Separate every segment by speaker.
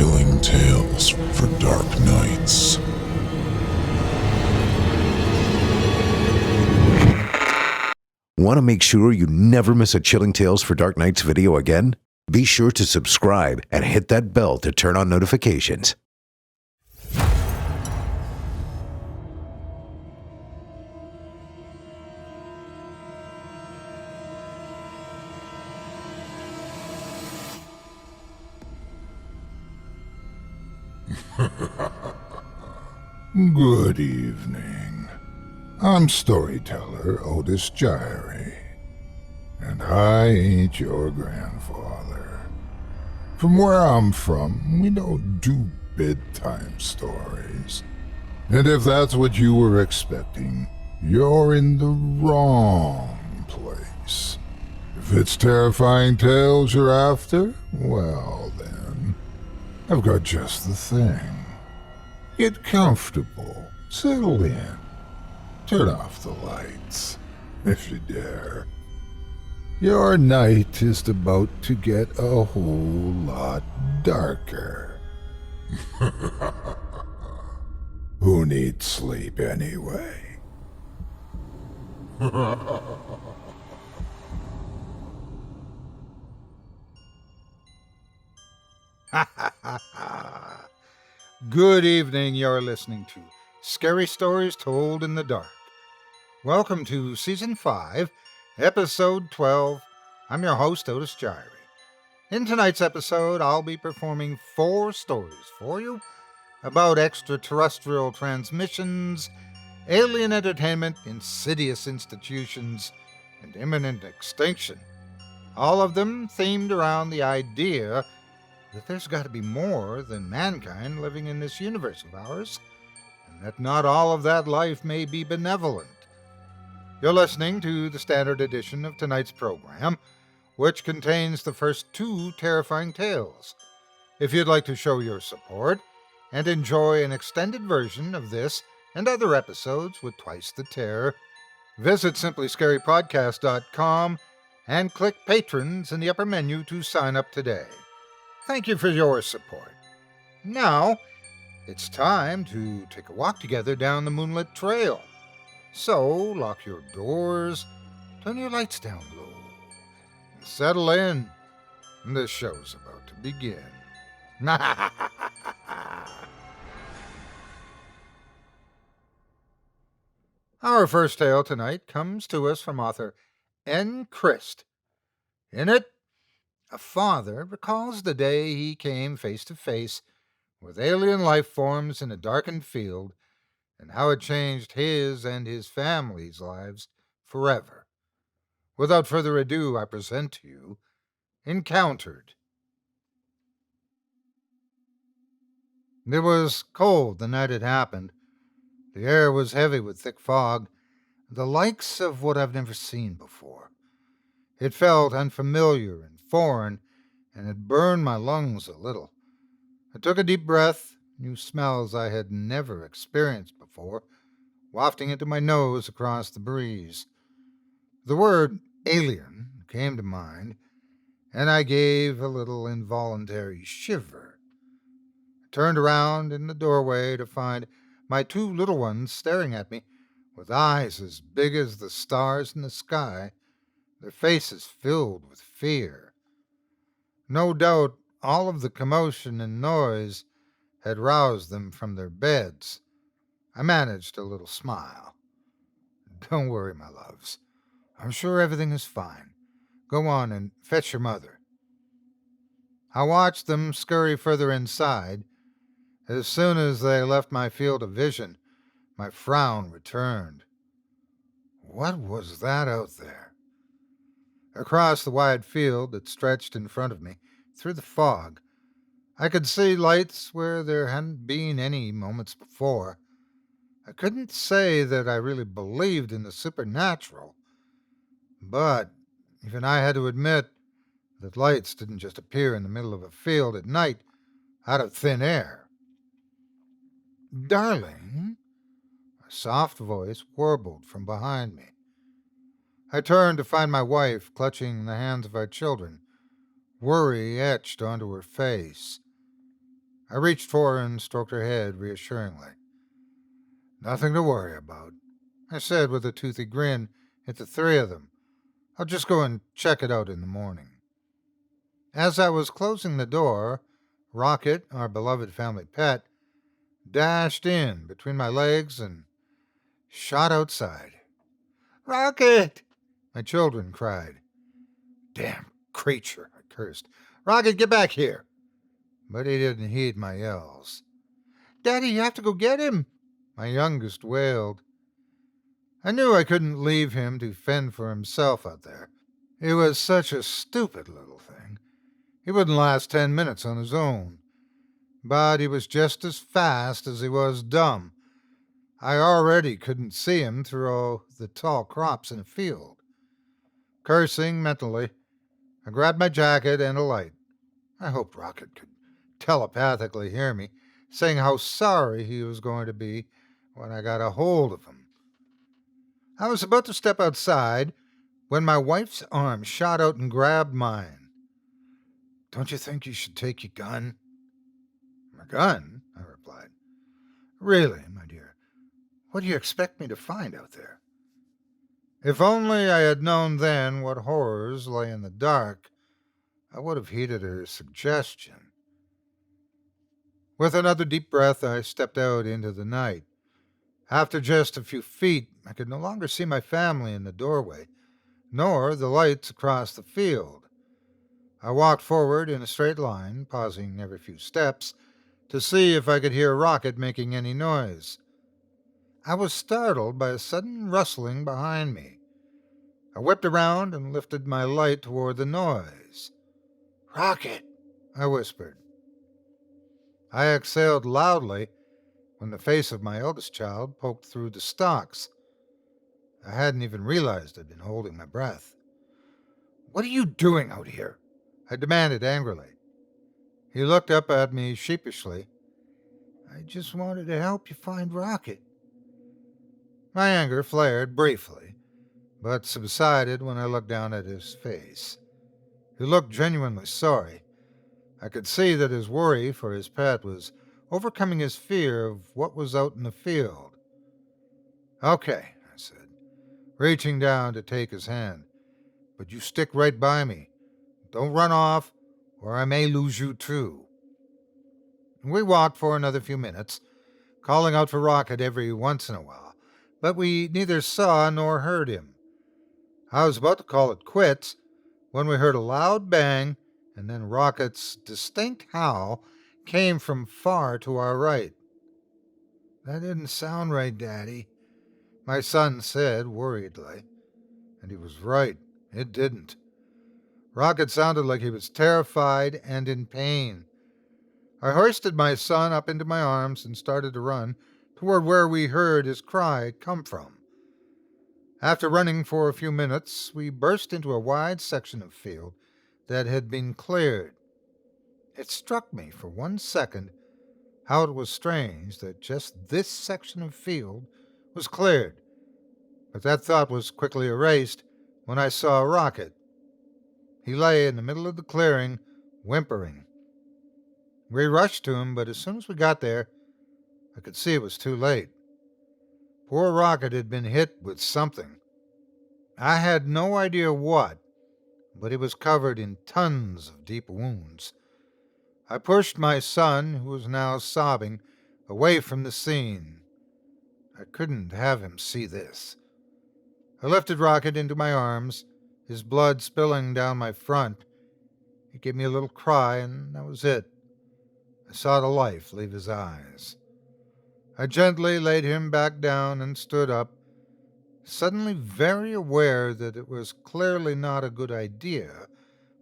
Speaker 1: Chilling tales for dark nights.
Speaker 2: Want to make sure you never miss a Chilling Tales for Dark Nights video again? Be sure to subscribe and hit that bell to turn on notifications.
Speaker 1: Good evening. I'm storyteller Otis Jiry, and I ain't your grandfather. From where I'm from, we don't do bedtime stories. And if that's what you were expecting, you're in the wrong place. If it's terrifying tales you're after, well then, I've got just the thing. Get comfortable, settle in, turn off the lights, if you dare. Your night is about to get a whole lot darker. Who needs sleep anyway?
Speaker 3: Good evening, you're listening to Scary Stories Told in the Dark. Welcome to Season 5, Episode 12. I'm your host, Otis Jiry. In tonight's episode, I'll be performing 4 stories for you about extraterrestrial transmissions, alien entertainment, insidious institutions, and imminent extinction. All of them themed around the idea that there's got to be more than mankind living in this universe of ours, and that not all of that life may be benevolent. You're listening to the standard edition of tonight's program, which contains the first 2 terrifying tales. If you'd like to show your support and enjoy an extended version of this and other episodes with twice the terror, visit simplyscarypodcast.com and click Patrons in the upper menu to sign up today. Thank you for your support. Now, it's time to take a walk together down the moonlit trail. So, lock your doors, turn your lights down low, and settle in. This show's about to begin. Our first tale tonight comes to us from author N. Christ. In it, a father recalls the day he came face to face with alien life forms in a darkened field and how it changed his and his family's lives forever. Without further ado, I present to you Encountered. It was cold the night it happened. The air was heavy with thick fog, the likes of what I've never seen before. It felt unfamiliar and foreign, and it burned my lungs a little. I took a deep breath, new smells I had never experienced before, wafting into my nose across the breeze. The word alien came to mind, and I gave a little involuntary shiver. I turned around in the doorway to find my 2 little ones staring at me with eyes as big as the stars in the sky, their faces filled with fear. No doubt all of the commotion and noise had roused them from their beds. I managed a little smile. Don't worry, my loves. I'm sure everything is fine. Go on and fetch your mother. I watched them scurry further inside. As soon as they left my field of vision, my frown returned. What was that out there? Across the wide field that stretched in front of me, through the fog, I could see lights where there hadn't been any moments before. I couldn't say that I really believed in the supernatural, but even I had to admit that lights didn't just appear in the middle of a field at night out of thin air. Darling, a soft voice warbled from behind me. I turned to find my wife clutching the hands of our children, worry etched onto her face. I reached for her and stroked her head reassuringly. Nothing to worry about, I said with a toothy grin at the three of them. I'll just go and check it out in the morning. As I was closing the door, Rocket, our beloved family pet, dashed in between my legs and shot outside. Rocket! My children cried. Damn creature, I cursed. Rocket, get back here! But he didn't heed my yells. Daddy, you have to go get him, my youngest wailed. I knew I couldn't leave him to fend for himself out there. He was such a stupid little thing. He wouldn't last 10 minutes on his own. But he was just as fast as he was dumb. I already couldn't see him through the tall crops in the field. Cursing mentally, I grabbed my jacket and a light. I hoped Rocket could telepathically hear me, saying how sorry he was going to be when I got a hold of him. I was about to step outside when my wife's arm shot out and grabbed mine. Don't you think you should take your gun? My gun? I replied. Really, my dear, what do you expect me to find out there? If only I had known then what horrors lay in the dark, I would have heeded her suggestion. With another deep breath, I stepped out into the night. After just a few feet, I could no longer see my family in the doorway, nor the lights across the field. I walked forward in a straight line, pausing every few steps to see if I could hear Rocket making any noise. I was startled by a sudden rustling behind me. I whipped around and lifted my light toward the noise. Rocket, I whispered. I exhaled loudly when the face of my eldest child poked through the stalks. I hadn't even realized I'd been holding my breath. What are you doing out here? I demanded angrily. He looked up at me sheepishly. I just wanted to help you find Rocket. My anger flared briefly, but subsided when I looked down at his face. He looked genuinely sorry. I could see that his worry for his pet was overcoming his fear of what was out in the field. Okay, I said, reaching down to take his hand. But you stick right by me. Don't run off, or I may lose you too. We walked for another few minutes, calling out for Rocket every once in a while, but we neither saw nor heard him. I was about to call it quits when we heard a loud bang, and then Rocket's distinct howl came from far to our right. That didn't sound right, Daddy, my son said worriedly. And he was right. It didn't. Rocket sounded like he was terrified and in pain. I hoisted my son up into my arms and started to run toward where we heard his cry come from. After running for a few minutes, we burst into a wide section of field that had been cleared. It struck me for 1 second how it was strange that just this section of field was cleared, but that thought was quickly erased when I saw Rocket. He lay in the middle of the clearing, whimpering. We rushed to him, but as soon as we got there, I could see it was too late. Poor Rocket had been hit with something. I had no idea what, but he was covered in tons of deep wounds. I pushed my son, who was now sobbing, away from the scene. I couldn't have him see this. I lifted Rocket into my arms, his blood spilling down my front. He gave me a little cry, and that was it. I saw the life leave his eyes. I gently laid him back down and stood up, suddenly very aware that it was clearly not a good idea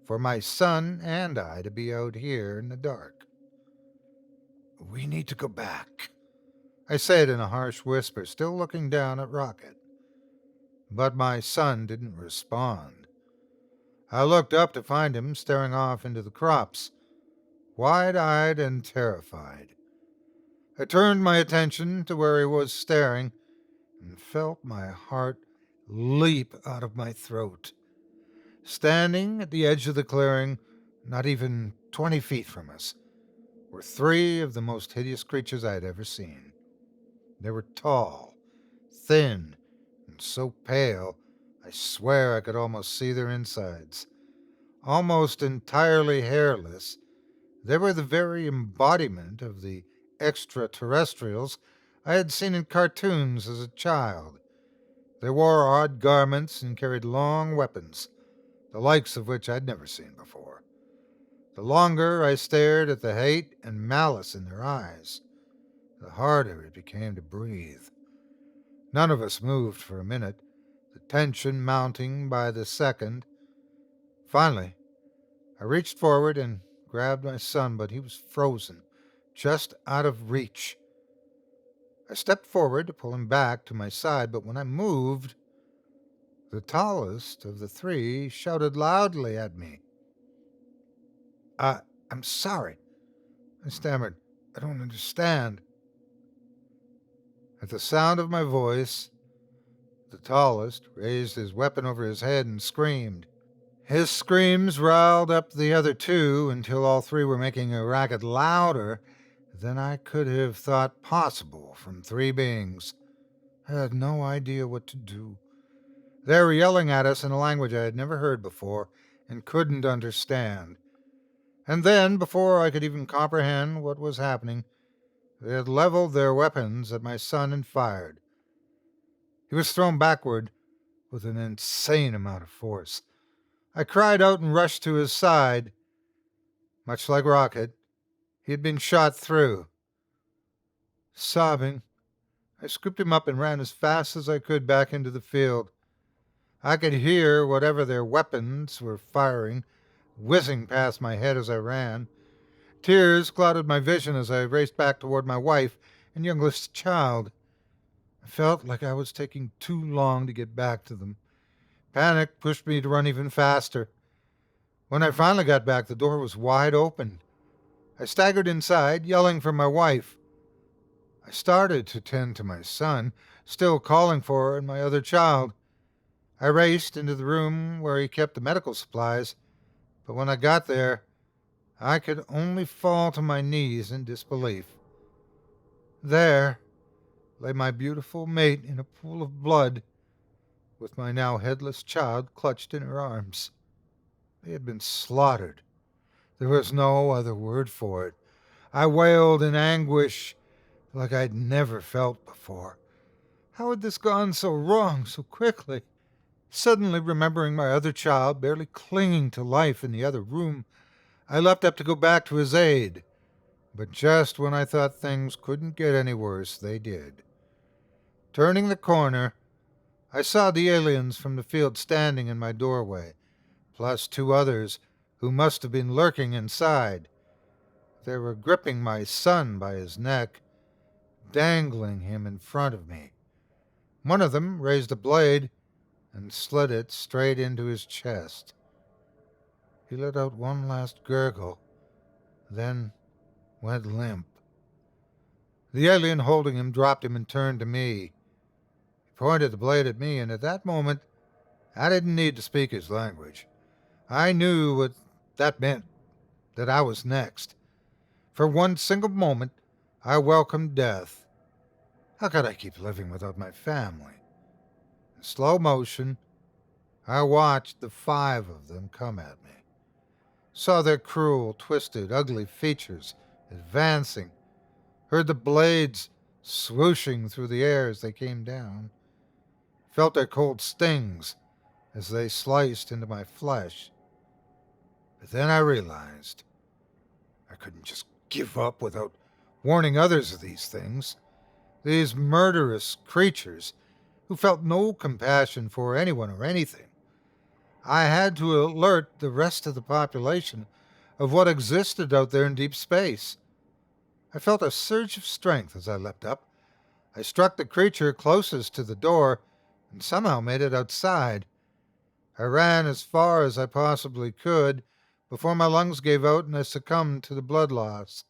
Speaker 3: for my son and I to be out here in the dark. We need to go back, I said in a harsh whisper, still looking down at Rocket. But my son didn't respond. I looked up to find him staring off into the crops, wide-eyed and terrified. I turned my attention to where he was staring and felt my heart leap out of my throat. Standing at the edge of the clearing, not even 20 feet from us, were three of the most hideous creatures I had ever seen. They were tall, thin, and so pale, I swear I could almost see their insides. Almost entirely hairless, they were the very embodiment of the extraterrestrials I had seen in cartoons as a child. They wore odd garments and carried long weapons, the likes of which I'd never seen before. The longer I stared at the hate and malice in their eyes, the harder it became to breathe. None of us moved for a minute, the tension mounting by the second. Finally, I reached forward and grabbed my son, but he was frozen, just out of reach. I stepped forward to pull him back to my side, but when I moved, the tallest of the three shouted loudly at me. I'm sorry, I stammered. I don't understand. At the sound of my voice, the tallest raised his weapon over his head and screamed. His screams riled up the other two until all three were making a racket louder than I could have thought possible from three beings. I had no idea what to do. They were yelling at us in a language I had never heard before and couldn't understand. And then, before I could even comprehend what was happening, they had leveled their weapons at my son and fired. He was thrown backward with an insane amount of force. I cried out and rushed to his side. Much like Rocket, he had been shot through. Sobbing, I scooped him up and ran as fast as I could back into the field. I could hear whatever their weapons were firing whizzing past my head as I ran. Tears clouded my vision as I raced back toward my wife and youngest child. I felt like I was taking too long to get back to them. Panic pushed me to run even faster. When I finally got back, the door was wide open. I staggered inside, yelling for my wife. I started to tend to my son, still calling for her and my other child. I raced into the room where he kept the medical supplies, but when I got there, I could only fall to my knees in disbelief. There lay my beautiful mate in a pool of blood, with my now headless child clutched in her arms. They had been slaughtered. There was no other word for it. I wailed in anguish like I'd never felt before. How had this gone so wrong so quickly? Suddenly remembering my other child barely clinging to life in the other room, I leapt up to go back to his aid. But just when I thought things couldn't get any worse, they did. Turning the corner, I saw the aliens from the field standing in my doorway, plus two others who must have been lurking inside. They were gripping my son by his neck, dangling him in front of me. One of them raised a blade and slid it straight into his chest. He let out one last gurgle, then went limp. The alien holding him dropped him and turned to me. He pointed the blade at me, and at that moment, I didn't need to speak his language. I knew what that meant, that I was next. For one single moment, I welcomed death. How could I keep living without my family? In slow motion, I watched the 5 of them come at me. Saw their cruel, twisted, ugly features advancing. Heard the blades swooshing through the air as they came down. Felt their cold stings as they sliced into my flesh. But then I realized I couldn't just give up without warning others of these things. These murderous creatures who felt no compassion for anyone or anything. I had to alert the rest of the population of what existed out there in deep space. I felt a surge of strength as I leapt up. I struck the creature closest to the door and somehow made it outside. I ran as far as I possibly could before my lungs gave out and I succumbed to the blood loss.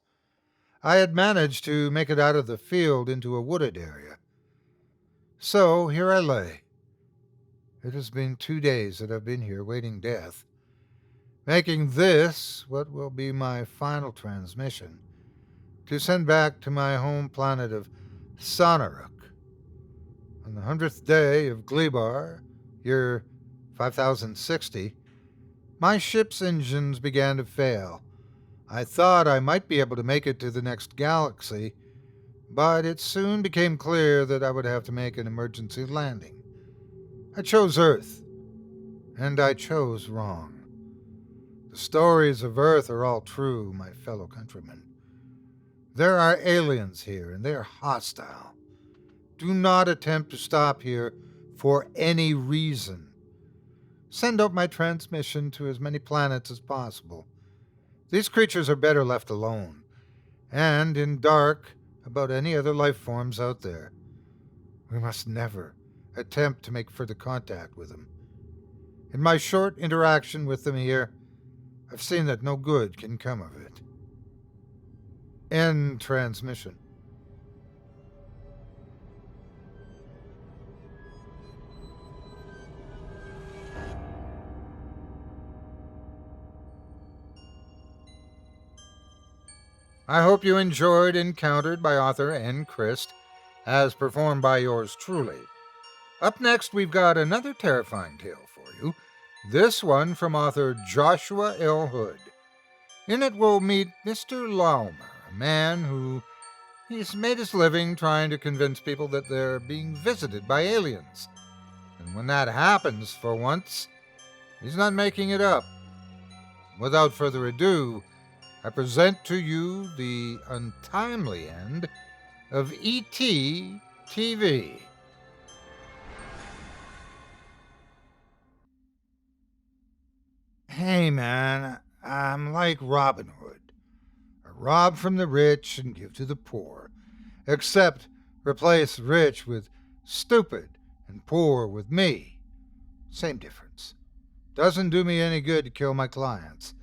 Speaker 3: I had managed to make it out of the field into a wooded area. So here I lay. It has been 2 days that I've been here waiting death, making this what will be my final transmission. to send back to my home planet of Sonaruk. On the 100th day of Glebar, year 5060, my ship's engines began to fail. I thought I might be able to make it to the next galaxy, but it soon became clear that I would have to make an emergency landing. I chose Earth, and I chose wrong. The stories of Earth are all true, my fellow countrymen. There are aliens here, and they are hostile. Do not attempt to stop here for any reason. Send out my transmission to as many planets as possible. These creatures are better left alone, and in dark about any other life forms out there. We must never attempt to make further contact with them. In my short interaction with them here, I've seen that no good can come of it. End transmission. I hope you enjoyed Encountered by author N. Christ, as performed by yours truly. Up next, we've got another terrifying tale for you, this one from author Joshua L. Hood. In it, we'll meet Mr. Laumer, a man who he's made his living trying to convince people that they're being visited by aliens. And when that happens, for once, he's not making it up. Without further ado, I present to you the untimely end of E.T. TV. Hey man, I'm like Robin Hood. I rob from the rich and give to the poor. Except replace rich with stupid and poor with me. Same difference. Doesn't do me any good to kill my clients.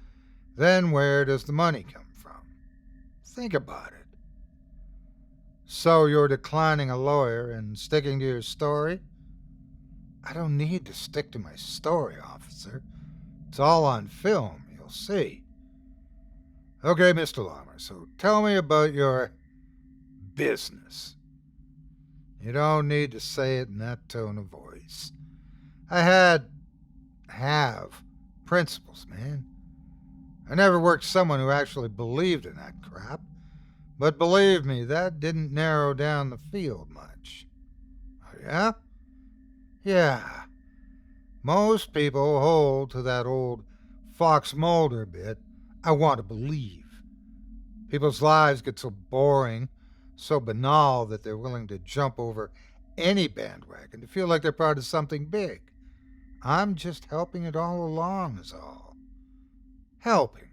Speaker 3: Then where does the money come from? Think about it. So you're declining a lawyer and sticking to your story? I don't need to stick to my story, officer. It's all on film, you'll see. Okay, Mr. Laumer, so tell me about your business. You don't need to say it in that tone of voice. I have principles, man. I never worked someone who actually believed in that crap. But believe me, that didn't narrow down the field much. Oh, yeah? Yeah. Most people hold to that old Fox Mulder bit, I want to believe. People's lives get so boring, so banal that they're willing to jump over any bandwagon to feel like they're part of something big. I'm just helping it all along is all. Helping.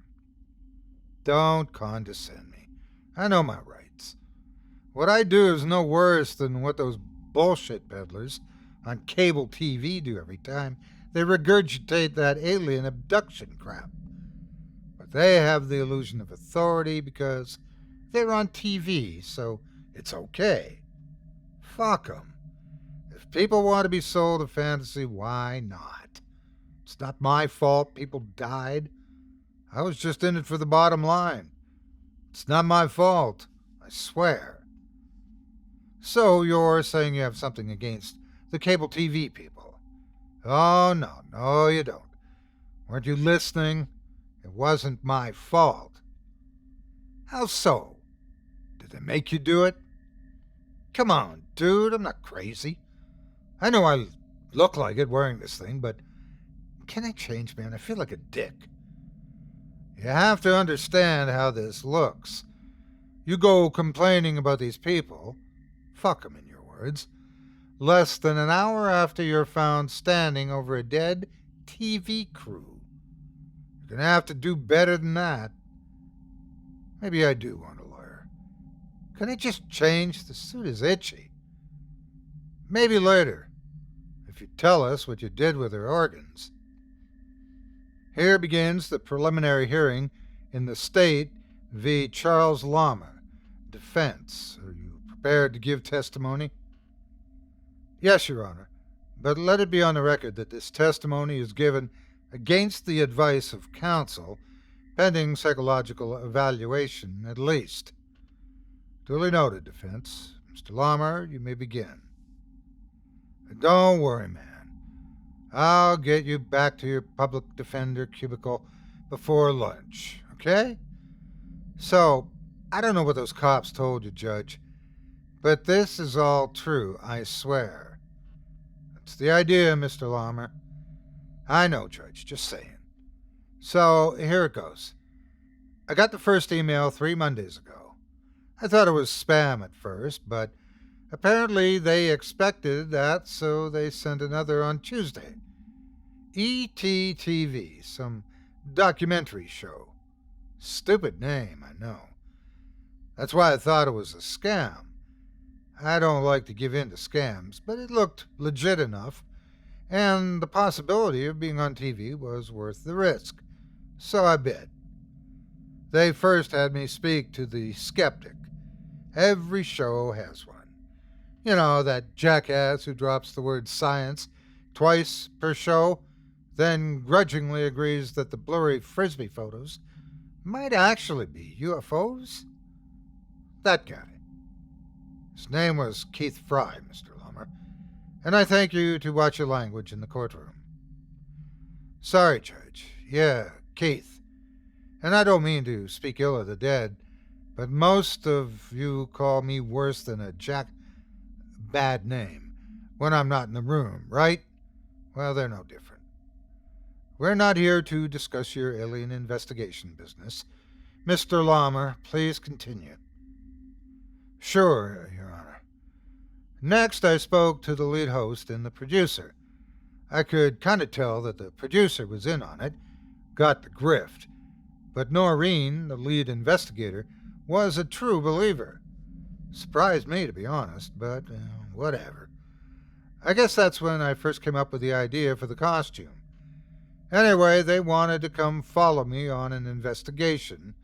Speaker 3: Don't condescend me. I know my rights. What I do is no worse than what those bullshit peddlers on cable TV do every time they regurgitate that alien abduction crap. But they have the illusion of authority because they're on TV, so it's okay. Fuck 'em. If people want to be sold a fantasy, why not? It's not my fault people died. I was just in it for the bottom line. It's not my fault, I swear. So you're saying you have something against the cable TV people? Oh, no, you don't. Weren't you listening? It wasn't my fault. How so? Did they make you do it? Come on, dude, I'm not crazy. I know I look like it wearing this thing, but can I change, man? I feel like a dick. You have to understand how this looks. You go complaining about these people, fuck 'em in your words, less than an hour after you're found standing over a dead TV crew. You're going to have to do better than that. Maybe I do want a lawyer. Can I just change? The suit is itchy. Maybe later, if you tell us what you did with her organs. Here begins the preliminary hearing in the State v. Charles Laumer. Defense. Are you prepared to give testimony? Yes, Your Honor, but let it be on the record that this testimony is given against the advice of counsel, pending psychological evaluation at least. Duly noted, defense. Mr. Lamar, you may begin. Don't worry, man. I'll get you back to your public defender cubicle before lunch, okay? So, I don't know what those cops told you, Judge, but this is all true, I swear. That's the idea, Mr. Lamar. I know, Judge, just saying. So, here it goes. I got the first email 3 Mondays ago. I thought it was spam at first, but apparently they expected that, so they sent another on Tuesday. ETTV, some documentary show. Stupid name, I know. That's why I thought it was a scam. I don't like to give in to scams, but it looked legit enough, and the possibility of being on TV was worth the risk. So I bid. They first had me speak to the skeptic. Every show has one. You know, that jackass who drops the word science twice per show, then grudgingly agrees that the blurry frisbee photos might actually be UFOs? That guy. His name was Keith Fry, Mr. Lummer, and I thank you to watch your language in the courtroom. Sorry, Judge. Yeah, Keith. And I don't mean to speak ill of the dead, but most of you call me worse than a bad name when I'm not in the room, right? Well, they're no different. We're not here to discuss your alien investigation business. Mr. Lammer, please continue. Sure, Your Honor. Next, I spoke to the lead host and the producer. I could kind of tell that the producer was in on it, got the grift, but Noreen, the lead investigator, was a true believer. Surprised me, to be honest, but whatever. I guess that's when I first came up with the idea for the costume. Anyway, they wanted to come follow me on an investigation,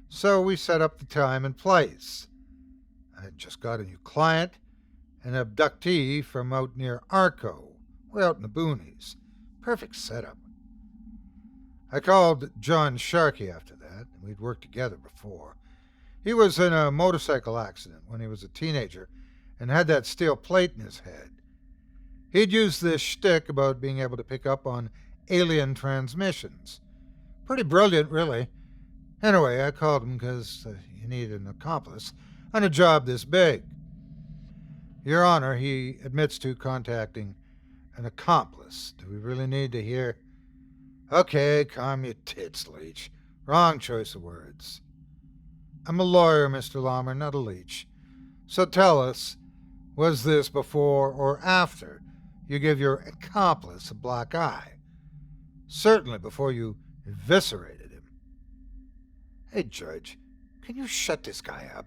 Speaker 3: so we set up the time and place. I had just got a new client, an abductee from out near Arco, way out in the boonies. Perfect setup. I called John Sharkey after that. We'd worked together before. He was in a motorcycle accident when he was a teenager and had that steel plate in his head. He'd used this shtick about being able to pick up on alien transmissions. Pretty brilliant, really. Anyway, I called him because he needed an accomplice on a job this big. Your Honor, he admits to contacting an accomplice. Do we really need to hear? Okay, calm your tits, leech. Wrong choice of words. I'm a lawyer, Mr. Lammer, not a leech. So tell us, was this before or after you give your accomplice a black eye? Certainly before you eviscerated him. Hey, Judge, can you shut this guy up?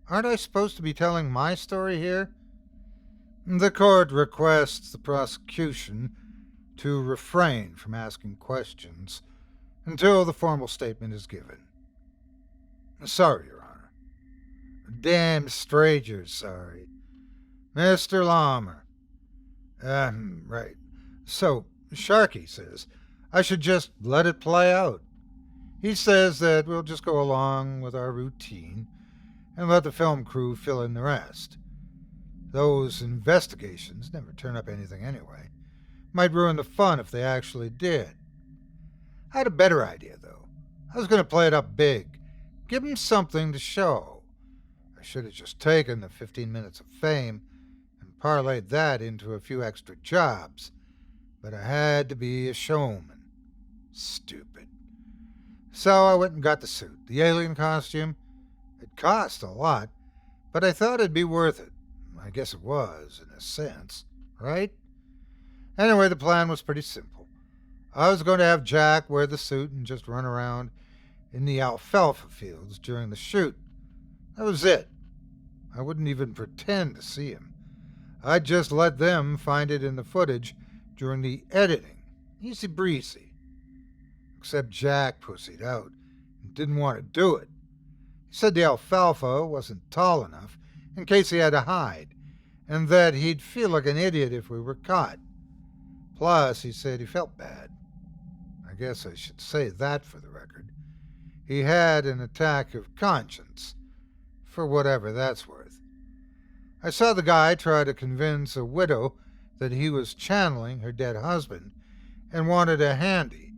Speaker 3: Aren't I supposed to be telling my story here? The court requests the prosecution to refrain from asking questions until the formal statement is given. Sorry, Your Honor. Damn straight you're sorry. Mr. Lammer. Right. So, Sharkey says I should just let it play out. He says that we'll just go along with our routine and let the film crew fill in the rest. Those investigations never turn up anything anyway. Might ruin the fun if they actually did. I had a better idea, though. I was going to play it up big. Give them something to show. I should have just taken the 15 minutes of fame and parlayed that into a few extra jobs. But I had to be a showman. Stupid. So I went and got the suit, the alien costume. It cost a lot, but I thought it'd be worth it. I guess it was, in a sense, right? Anyway, the plan was pretty simple. I was going to have Jack wear the suit and just run around in the alfalfa fields during the shoot. That was it. I wouldn't even pretend to see him. I'd just let them find it in the footage during the editing. Easy breezy. Except Jack pussied out and didn't want to do it. He said the alfalfa wasn't tall enough in case he had to hide, and that he'd feel like an idiot if we were caught. Plus, he said he felt bad. I guess I should say that for the record. He had an attack of conscience. for whatever that's worth. I saw the guy try to convince a widow that he was channeling her dead husband and wanted a handy,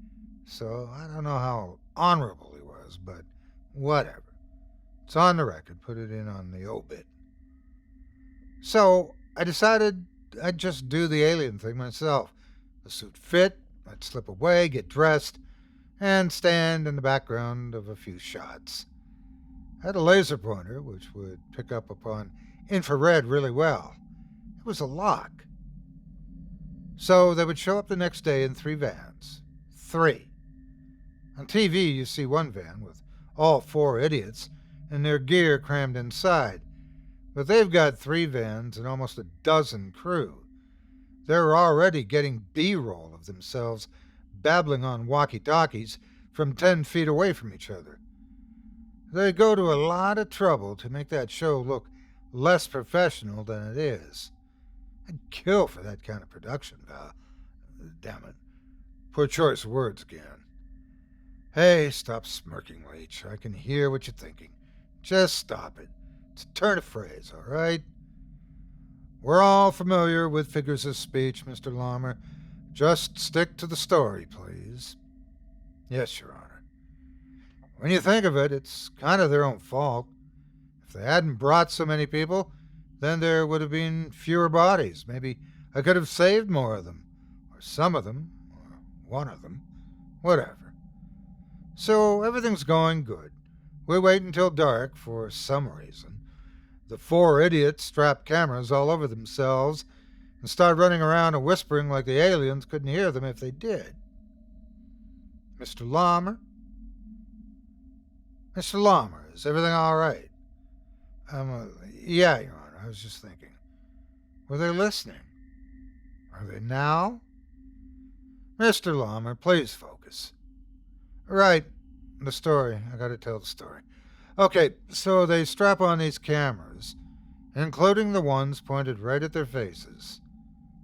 Speaker 3: so I don't know how honorable he was, but whatever. It's on the record, put it in on the obit. So I decided I'd just do the alien thing myself. The suit fit, I'd slip away, get dressed, and stand in the background of a few shots. I had a laser pointer, which would pick up upon infrared really well. It was a lock. So they would show up the next day in 3 vans. 3. On TV, you see one van with all 4 idiots and their gear crammed inside. But they've got 3 vans and almost a dozen crew. They're already getting B-roll of themselves babbling on walkie-talkies from 10 feet away from each other. They go to a lot of trouble to make that show look less professional than it is. I'd kill for that kind of production, Val. Damn it. Poor choice of words again. Hey, stop smirking, Leech. I can hear what you're thinking. Just stop it. It's a turn of phrase, all right? We're all familiar with figures of speech, Mr. Lawmer. Just stick to the story, please. Yes, Your Honor. When you think of it, it's kind of their own fault. If they hadn't brought so many people, then there would have been fewer bodies. Maybe I could have saved more of them, or some of them, or one of them, whatever. So everything's going good. We wait until dark for some reason. The 4 idiots strap cameras all over themselves and start running around and whispering like the aliens couldn't hear them if they did. Mr. Lawmer? Mr. Lawmer, is everything all right? Yeah, Your Honor, I was just thinking. Were they listening? Are they now? Mr. Lawmer, please focus. Right, the story. I gotta tell the story. Okay, so they strap on these cameras, including the ones pointed right at their faces.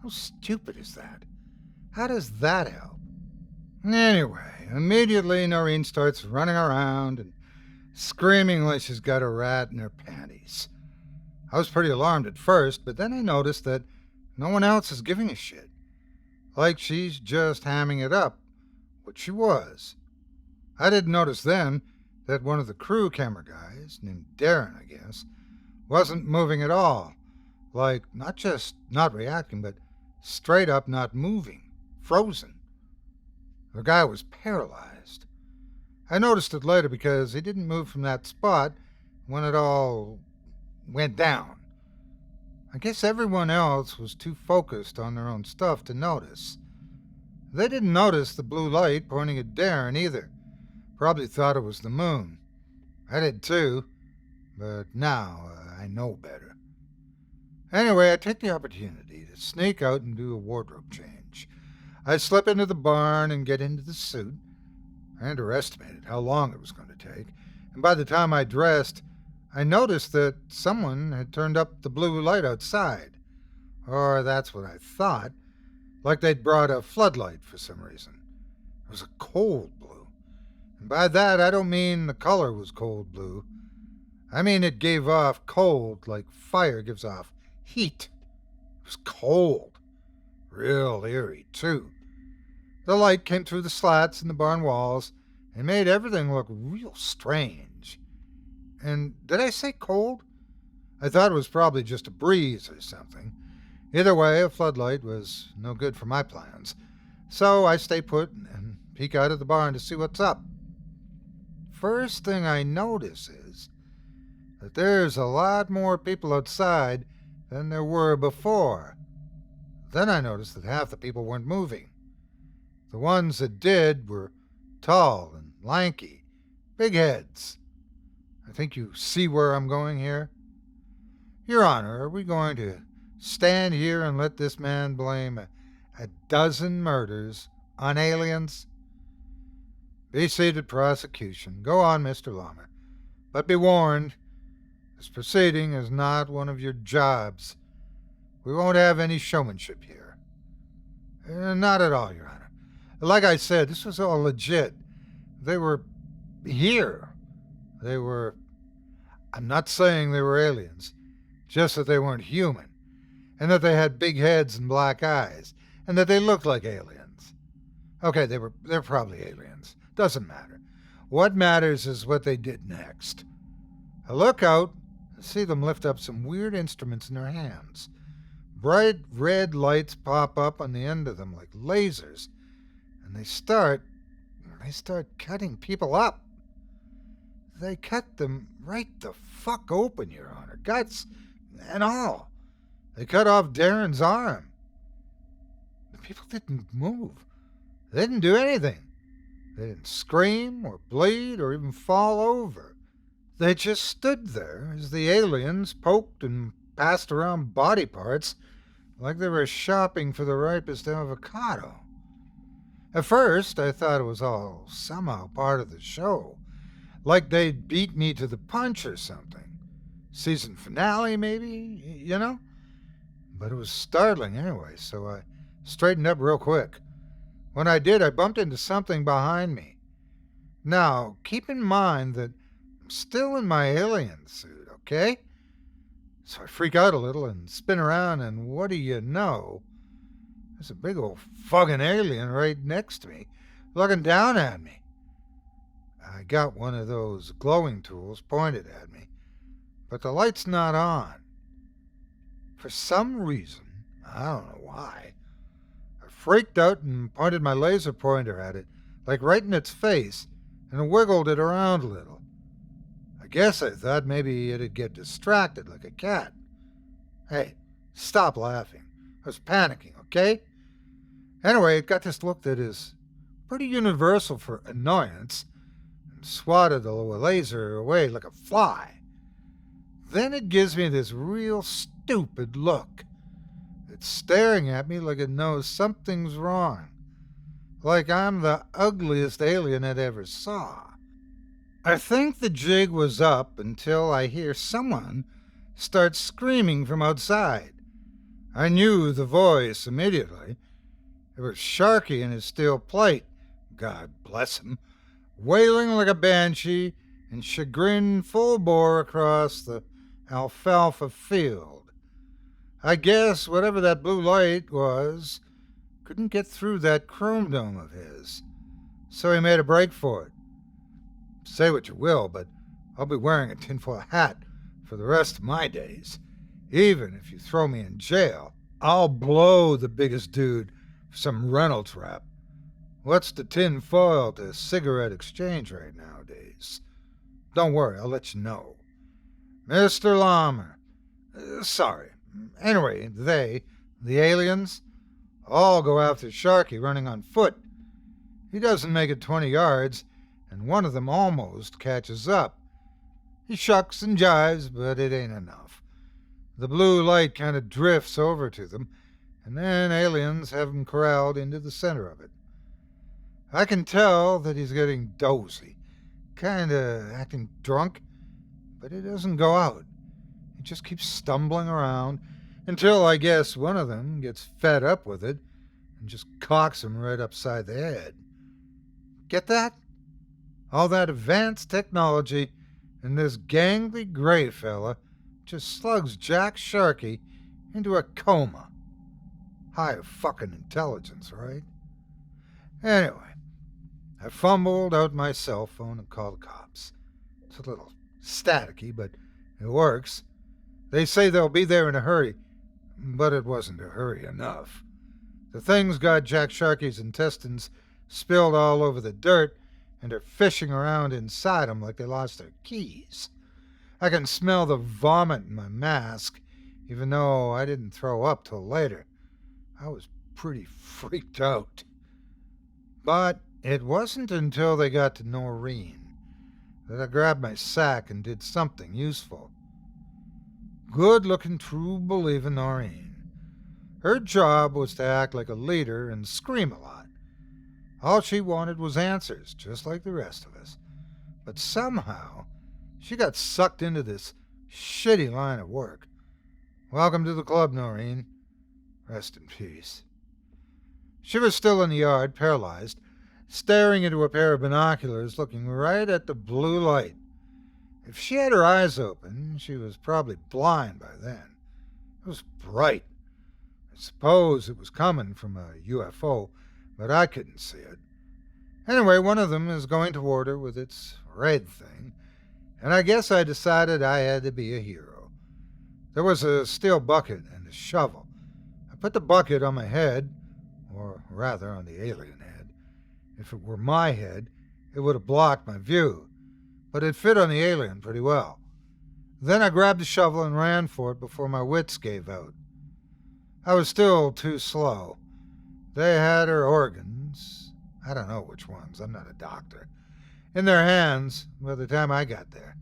Speaker 3: How stupid is that? How does that help? Anyway, immediately Noreen starts running around and screaming like she's got a rat in her panties. I was pretty alarmed at first, but then I noticed that no one else is giving a shit. Like she's just hamming it up, which she was. I didn't notice then that one of the crew camera guys, named Darren, I guess, wasn't moving at all. Like, not just not reacting, but straight up not moving. Frozen. The guy was paralyzed. I noticed it later because he didn't move from that spot when it all went down. I guess everyone else was too focused on their own stuff to notice. They didn't notice the blue light pointing at Darren either. Probably thought it was the moon. I did too, but now I know better. Anyway, I take the opportunity to sneak out and do a wardrobe change. I slip into the barn and get into the suit. I underestimated how long it was going to take, and by the time I dressed, I noticed that someone had turned up the blue light outside. Or that's what I thought, like they'd brought a floodlight for some reason. It was a cold blue. And by that, I don't mean the color was cold blue. I mean it gave off cold like fire gives off heat. It was cold. Real eerie, too. The light came through the slats in the barn walls and made everything look real strange. And did I say cold? I thought it was probably just a breeze or something. Either way, a floodlight was no good for my plans. So I stay put and peek out of the barn to see what's up. First thing I notice is that there's a lot more people outside than there were before. Then I noticed that half the people weren't moving. The ones that did were tall and lanky, big heads. I think you see where I'm going here. Your Honor, are we going to stand here and let this man blame a dozen murders on aliens? Be seated, prosecution. Go on, Mr. Lawmer. But be warned, this proceeding is not one of your jobs. We won't have any showmanship here. Not at all, Your Honor. Like I said, this was all legit. They were here. I'm not saying they were aliens, just that they weren't human, and that they had big heads and black eyes, and that they looked like aliens. Okay, they're probably aliens. Doesn't matter. What matters is what they did next. I look out and see them lift up some weird instruments in their hands. Bright red lights pop up on the end of them like lasers, and they start cutting people up. They cut them right the fuck open, Your Honor, guts and all. They cut off Darren's arm. The people didn't move. They didn't do anything. They didn't scream or bleed or even fall over. They just stood there as the aliens poked and passed around body parts like they were shopping for the ripest avocado. At first, I thought it was all somehow part of the show, like they'd beat me to the punch or something. Season finale, maybe, you know? But it was startling anyway, so I straightened up real quick. When I did, I bumped into something behind me. Now, keep in mind that I'm still in my alien suit, okay? So I freak out a little and spin around, and what do you know? There's a big old fucking alien right next to me, looking down at me. I got one of those glowing tools pointed at me, but the light's not on. For some reason, I don't know why, I freaked out and pointed my laser pointer at it, like right in its face, and wiggled it around a little. I guess I thought maybe it'd get distracted like a cat. Hey, stop laughing. I was panicking, okay? Anyway, it got this look that is pretty universal for annoyance, and swatted the laser away like a fly. Then it gives me this real stupid look. It's staring at me like it knows something's wrong. Like I'm the ugliest alien it ever saw. I think the jig was up until I hear someone start screaming from outside. I knew the voice immediately. It was Sharky in his steel plate, God bless him, wailing like a banshee and chagrin full bore across the alfalfa field. I guess whatever that blue light was couldn't get through that chrome dome of his, so he made a break for it. Say what you will, but I'll be wearing a tinfoil hat for the rest of my days. Even if you throw me in jail, I'll blow the biggest dude for some Reynolds wrap. What's the tinfoil to cigarette exchange right nowadays? Don't worry, I'll let you know. Mr. Lammer. Sorry. Anyway, they, the aliens, all go after Sharky running on foot. He doesn't make it 20 yards, and one of them almost catches up. He shucks and jives, but it ain't enough. The blue light kind of drifts over to them, and then aliens have him corralled into the center of it. I can tell that he's getting dozy, kind of acting drunk, but it doesn't go out. He just keeps stumbling around until I guess one of them gets fed up with it and just cocks him right upside the head. Get that? All that advanced technology, and this gangly gray fella just slugs Jack Sharky into a coma. High fucking intelligence, right? Anyway, I fumbled out my cell phone and called the cops. It's a little staticky, but it works. They say they'll be there in a hurry, but it wasn't a hurry enough. The thing's got Jack Sharky's intestines spilled all over the dirt and are fishing around inside them like they lost their keys. I can smell the vomit in my mask, even though I didn't throw up till later. I was pretty freaked out. But it wasn't until they got to Noreen that I grabbed my sack and did something useful. Good-looking, true-believing Noreen. Her job was to act like a leader and scream a lot. All she wanted was answers, just like the rest of us. But somehow, she got sucked into this shitty line of work. Welcome to the club, Noreen. Rest in peace. She was still in the yard, paralyzed, staring into a pair of binoculars, looking right at the blue light. If she had her eyes open, she was probably blind by then. It was bright. I suppose it was coming from a UFO, but I couldn't see it. Anyway, one of them is going toward her with its red thing, and I guess I decided I had to be a hero. There was a steel bucket and a shovel. I put the bucket on my head, or rather on the alien head. If it were my head, it would have blocked my view, but it fit on the alien pretty well. Then I grabbed the shovel and ran for it before my wits gave out. I was still too slow. They had her organs, I don't know which ones, I'm not a doctor, in their hands by the time I got there.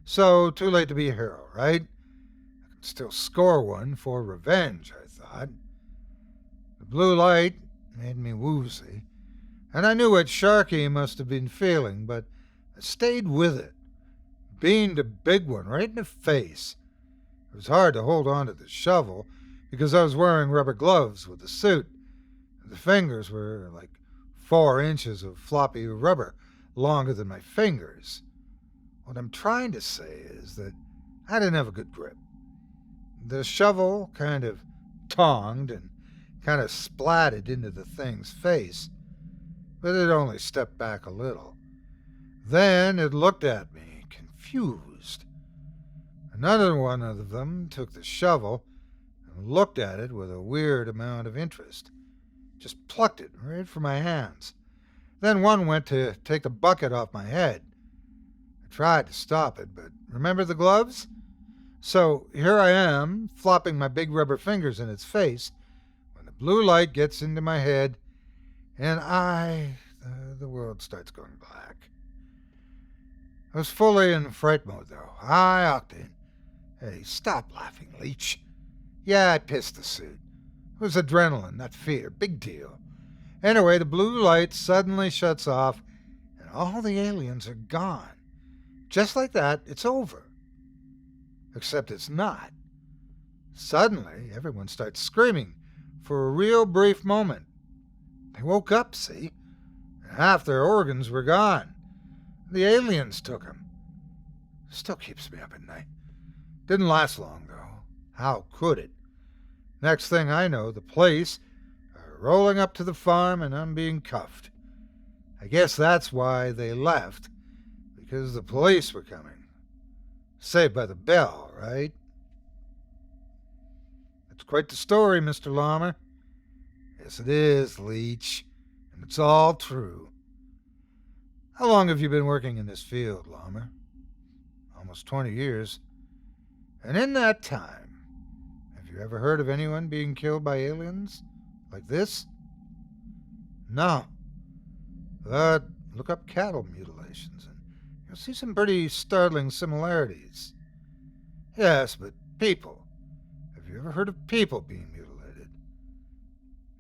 Speaker 3: So, too late to be a hero, right? I could still score one for revenge, I thought. The blue light made me woozy, and I knew what Sharky must have been feeling, but I stayed with it. Beamed a big one right in the face. It was hard to hold on to the shovel because I was wearing rubber gloves with the suit. The fingers were like 4 inches of floppy rubber, longer than my fingers. What I'm trying to say is that I didn't have a good grip. The shovel kind of tonged and kind of splatted into the thing's face, but it only stepped back a little. Then it looked at me, confused. Another one of them took the shovel and looked at it with a weird amount of interest. Just plucked it right from my hands. Then one went to take the bucket off my head. I tried to stop it, but remember the gloves? So here I am, flopping my big rubber fingers in its face, when the blue light gets into my head, and the world starts going black. I was fully in fright mode, though. High octane. Hey, stop laughing, leech. Yeah, I pissed the suit. It was adrenaline, not fear. Big deal. Anyway, the blue light suddenly shuts off, and all the aliens are gone. Just like that, it's over. Except it's not. Suddenly, everyone starts screaming for a real brief moment. They woke up, see? And half their organs were gone. The aliens took them. Still keeps me up at night. Didn't last long, though. How could it? Next thing I know, the police are rolling up to the farm and I'm being cuffed. I guess that's why they left, because the police were coming. Saved by the bell, right? It's quite the story, Mr. Lawmer. Yes, it is, Leech, and it's all true. How long have you been working in this field, Lawmer? Almost 20 years. And in that time, have you ever heard of anyone being killed by aliens like this? No. But look up cattle mutilations and you'll see some pretty startling similarities. Yes, but people. Have you ever heard of people being mutilated?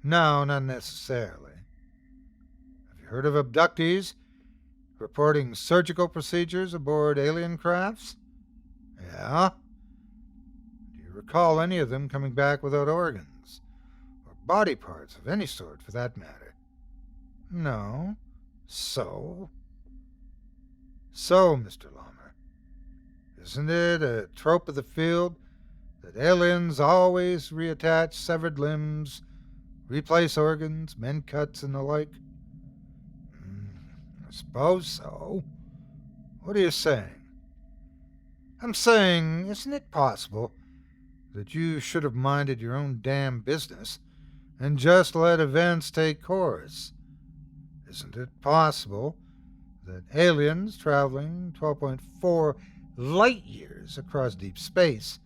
Speaker 3: No, not necessarily. Have you heard of abductees reporting surgical procedures aboard alien crafts? Yeah? Do you recall any of them coming back without organs? Or body parts of any sort, for that matter? No. So, Mr. Lawmer, isn't it a trope of the field that aliens always reattach severed limbs, replace organs, mend cuts, and the like? I suppose so. What are you saying? I'm saying, isn't it possible that you should have minded your own damn business and just let events take course? Isn't it possible that aliens traveling 12.4 light years across deep space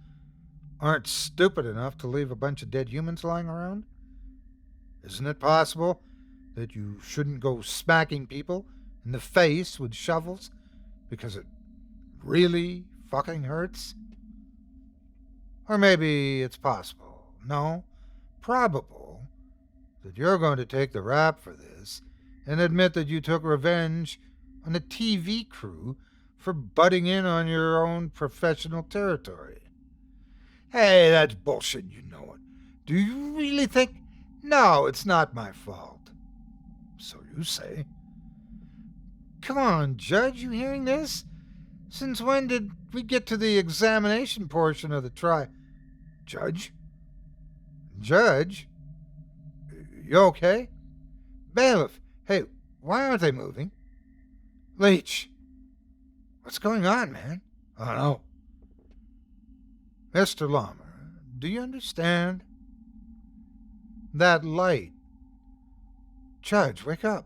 Speaker 3: aren't stupid enough to leave a bunch of dead humans lying around? Isn't it possible that you shouldn't go smacking people in the face with shovels because it really fucking hurts? Or maybe it's possible, no, probable, that you're going to take the rap for this and admit that you took revenge on a TV crew for butting in on your own professional territory. Hey, that's bullshit, you know it. Do you really think? No, it's not my fault. So you say. Come on, Judge, you hearing this? Since when did we get to the examination portion of the trial? Judge? Judge? You okay? Bailiff, hey, why aren't they moving? Leech, what's going on, man? Oh, no. Mr. Lommer, do you understand? That light. Judge, wake up.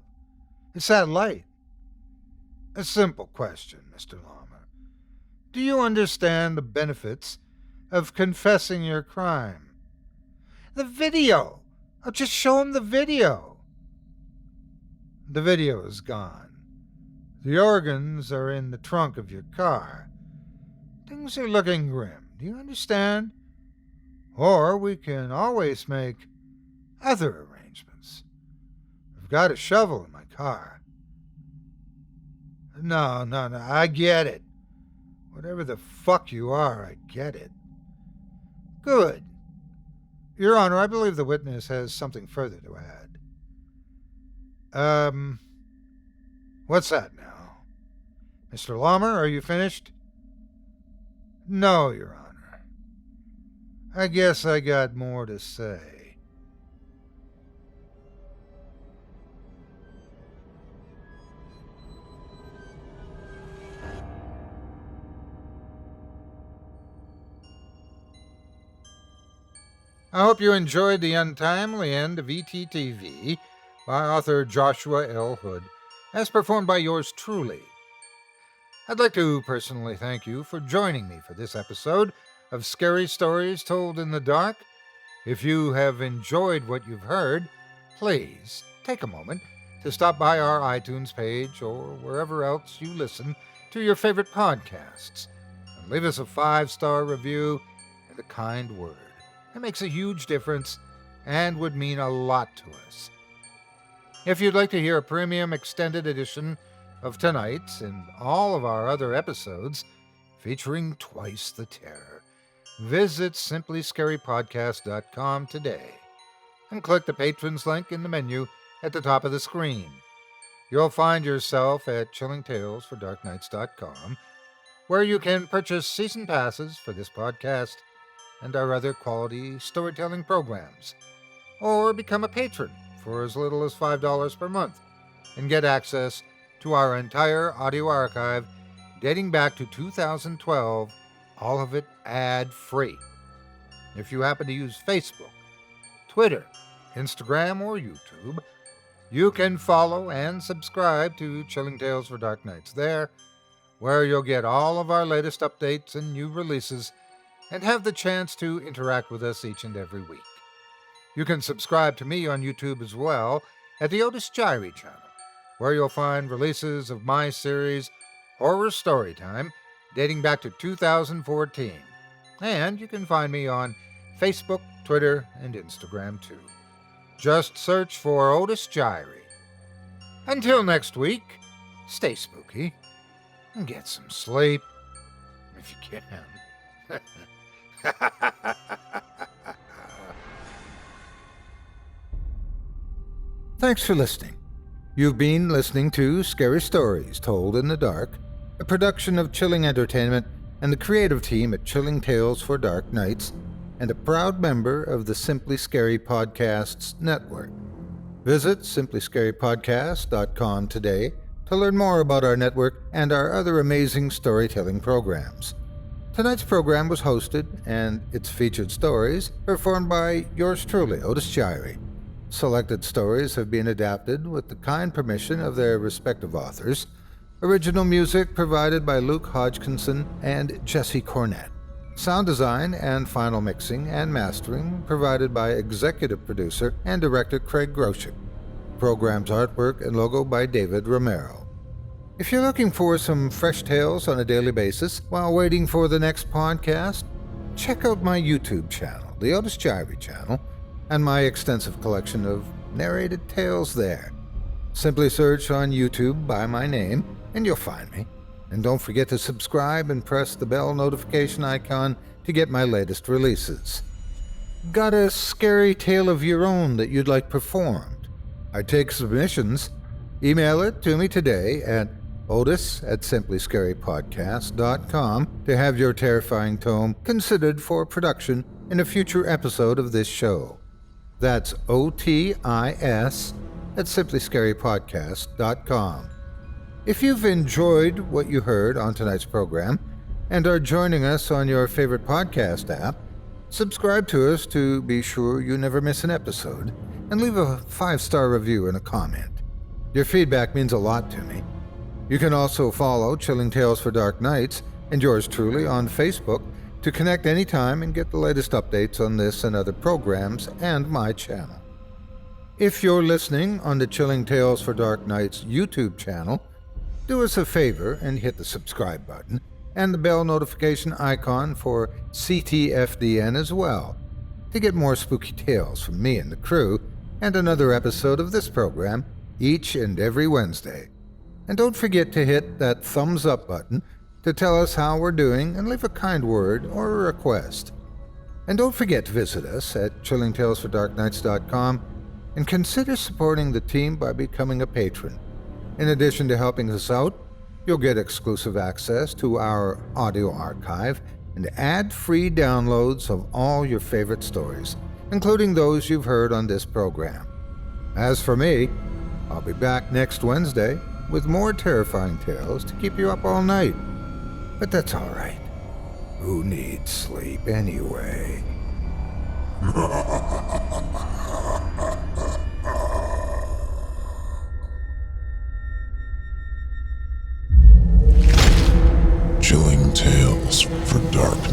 Speaker 3: It's that light. A simple question, Mr. Lommer. Do you understand the benefits of confessing your crime? The video! I'll just show him the video. The video is gone. The organs are in the trunk of your car. Things are looking grim. Do you understand? Or we can always make other arrangements. I've got a shovel in my car. No, I get it. Whatever the fuck you are, I get it. Good. Your Honor, I believe the witness has something further to add. What's that now? Mr. Lommer, are you finished? No, Your Honor. I guess I got more to say. I hope you enjoyed the untimely end of ETTV by author Joshua L. Hood, as performed by yours truly. I'd like to personally thank you for joining me for this episode of Scary Stories Told in the Dark. If you have enjoyed what you've heard, please take a moment to stop by our iTunes page or wherever else you listen to your favorite podcasts and leave us a 5-star review and a kind word. It makes a huge difference and would mean a lot to us. If you'd like to hear a premium extended edition of tonight's and all of our other episodes featuring twice the terror, visit simplyscarypodcast.com today and click the patrons link in the menu at the top of the screen. You'll find yourself at chillingtalesfordarknights.com, where you can purchase season passes for this podcast and our other quality storytelling programs, or become a patron for as little as $5 per month and get access to our entire audio archive dating back to 2012, all of it ad-free. If you happen to use Facebook, Twitter, Instagram, or YouTube, you can follow and subscribe to Chilling Tales for Dark Nights there, where you'll get all of our latest updates and new releases and have the chance to interact with us each and every week. You can subscribe to me on YouTube as well at the Otis Jiry channel, where you'll find releases of my series, Horror Storytime, dating back to 2014. And you can find me on Facebook, Twitter, and Instagram too. Just search for Otis Jiry. Until next week, stay spooky and get some sleep, if you can. Thanks for listening. You've been listening to Scary Stories Told in the Dark, a production of Chilling Entertainment and the creative team at Chilling Tales for Dark Nights, and a proud member of the Simply Scary Podcasts network. Visit simplyscarypodcast.com today to learn more about our network and our other amazing storytelling programs. Tonight's program was hosted, and its featured stories performed by yours truly, Otis Jiry. Selected stories have been adapted with the kind permission of their respective authors. Original music provided by Luke Hodgkinson and Jesse Cornett. Sound design and final mixing and mastering provided by executive producer and director Craig Groshek. Program's artwork and logo by David Romero. If you're looking for some fresh tales on a daily basis while waiting for the next podcast, check out my YouTube channel, the Otis Jiry channel, and my extensive collection of narrated tales there. Simply search on YouTube by my name, and you'll find me. And don't forget to subscribe and press the bell notification icon to get my latest releases. Got a scary tale of your own that you'd like performed? I take submissions. Email it to me today at Otis at simplyscarypodcast.com to have your terrifying tome considered for production in a future episode of this show. That's OTIS at simplyscarypodcast.com. If you've enjoyed what you heard on tonight's program and are joining us on your favorite podcast app, subscribe to us to be sure you never miss an episode, and leave a 5-star review and a comment. Your feedback means a lot to me. You can also follow Chilling Tales for Dark Nights and yours truly on Facebook to connect anytime and get the latest updates on this and other programs and my channel. If you're listening on the Chilling Tales for Dark Nights YouTube channel, do us a favor and hit the subscribe button and the bell notification icon for ctfdn as well to get more spooky tales from me and the crew and another episode of this program each and every Wednesday. And don't forget to hit that thumbs up button to tell us how we're doing and leave a kind word or a request. And don't forget to visit us at chillingtalesfordarknights.com and consider supporting the team by becoming a patron. In addition to helping us out, you'll get exclusive access to our audio archive and ad-free downloads of all your favorite stories, including those you've heard on this program. As for me, I'll be back next Wednesday with more terrifying tales to keep you up all night. But that's all right. Who needs sleep anyway?
Speaker 4: Chilling Tales for Dark